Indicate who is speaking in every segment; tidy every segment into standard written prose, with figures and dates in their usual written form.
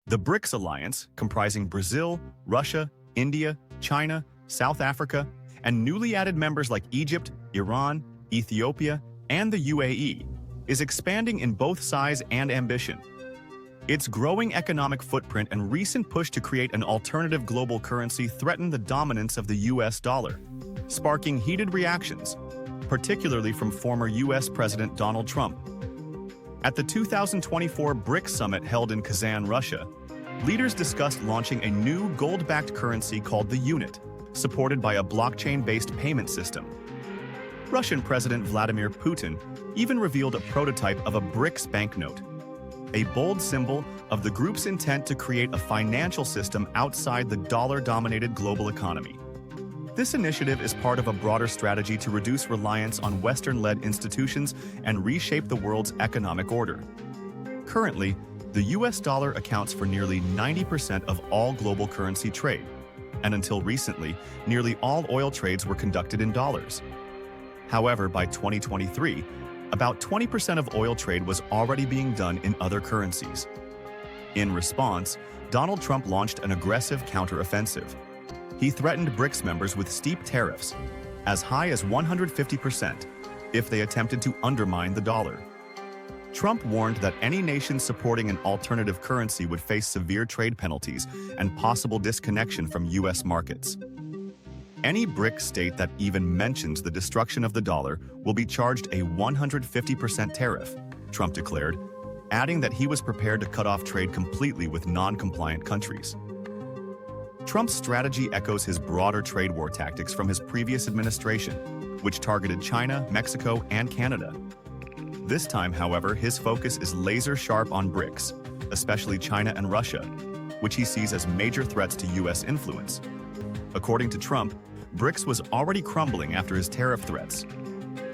Speaker 1: The BRICS alliance, comprising Brazil, Russia, India, China, South Africa, and newly added members like Egypt, Iran, Ethiopia, and the UAE, is expanding in both size and ambition. Its growing economic footprint and recent push to create an alternative global currency threaten the dominance of the US dollar, sparking heated reactions, particularly from former US President Donald Trump. At the 2024 BRICS Summit held in Kazan, Russia, leaders discussed launching a new gold-backed currency called the unit, supported by a blockchain-based payment system. Russian President Vladimir Putin even revealed a prototype of a BRICS banknote, a bold symbol of the group's intent to create a financial system outside the dollar-dominated global economy. This initiative is part of a broader strategy to reduce reliance on Western-led institutions and reshape the world's economic order. Currently, the US dollar accounts for nearly 90% of all global currency trade, and until recently, nearly all oil trades were conducted in dollars. However, by 2023, about 20% of oil trade was already being done in other currencies. In response, Donald Trump launched an aggressive counteroffensive. He threatened BRICS members with steep tariffs, as high as 150%, if they attempted to undermine the dollar. Trump warned that any nation supporting an alternative currency would face severe trade penalties and possible disconnection from US markets. Any BRICS state that even mentions the destruction of the dollar will be charged a 150% tariff, Trump declared, adding that he was prepared to cut off trade completely with non-compliant countries. Trump's strategy echoes his broader trade war tactics from his previous administration, which targeted China, Mexico, and Canada. This time, however, his focus is laser-sharp on BRICS, especially China and Russia, which he sees as major threats to US influence. According to Trump, BRICS was already crumbling after his tariff threats,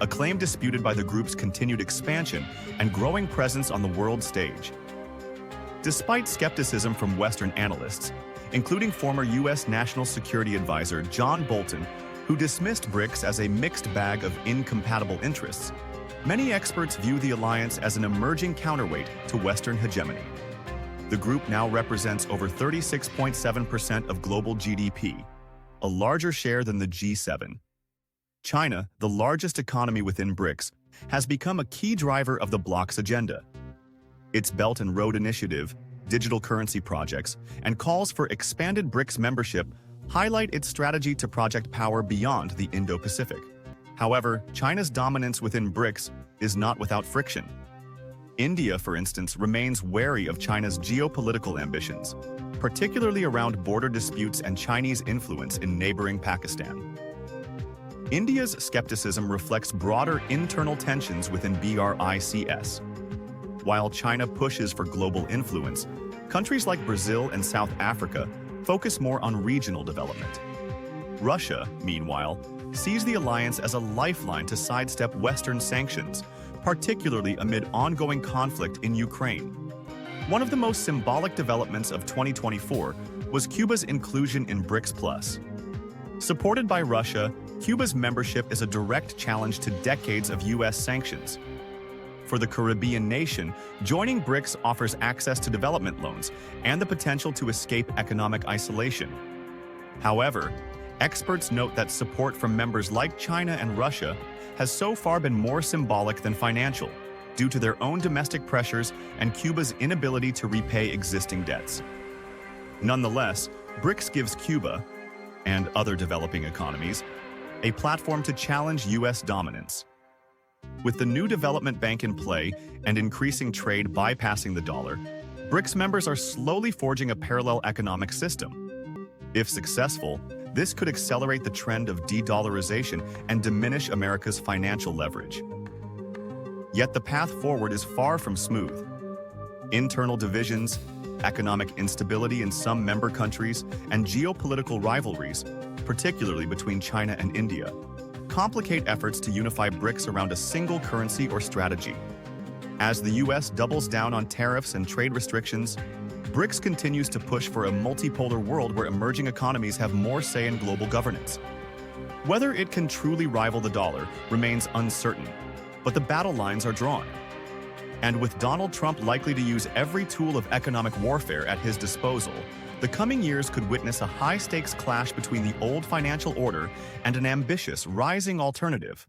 Speaker 1: a claim disputed by the group's continued expansion and growing presence on the world stage. Despite skepticism from Western analysts, including former US National Security Advisor John Bolton, who dismissed BRICS as a mixed bag of incompatible interests, many experts view the alliance as an emerging counterweight to Western hegemony. The group now represents over 36.7% of global GDP, a larger share than the G7. China, the largest economy within BRICS, has become a key driver of the bloc's agenda. Its Belt and Road Initiative, digital currency projects, and calls for expanded BRICS membership highlight its strategy to project power beyond the Indo-Pacific. However, China's dominance within BRICS is not without friction. India, for instance, remains wary of China's geopolitical ambitions, particularly around border disputes and Chinese influence in neighboring Pakistan. India's skepticism reflects broader internal tensions within BRICS. While China pushes for global influence, countries like Brazil and South Africa focus more on regional development. Russia, meanwhile, sees the alliance as a lifeline to sidestep Western sanctions, particularly amid ongoing conflict in Ukraine. One of the most symbolic developments of 2024 was Cuba's inclusion in BRICS+. Supported by Russia, Cuba's membership is a direct challenge to decades of US sanctions. For the Caribbean nation, joining BRICS offers access to development loans and the potential to escape economic isolation. However, experts note that support from members like China and Russia has so far been more symbolic than financial, due to their own domestic pressures and Cuba's inability to repay existing debts. Nonetheless, BRICS gives Cuba, and other developing economies, a platform to challenge US dominance. With the new development bank in play and increasing trade bypassing the dollar, BRICS members are slowly forging a parallel economic system. If successful, this could accelerate the trend of de-dollarization and diminish America's financial leverage. Yet the path forward is far from smooth. Internal divisions, economic instability in some member countries, and geopolitical rivalries, particularly between China and India, complicate efforts to unify BRICS around a single currency or strategy. As the US doubles down on tariffs and trade restrictions, BRICS continues to push for a multipolar world where emerging economies have more say in global governance. Whether it can truly rival the dollar remains uncertain, but the battle lines are drawn. And with Donald Trump likely to use every tool of economic warfare at his disposal, the coming years could witness a high-stakes clash between the old financial order and an ambitious, rising alternative.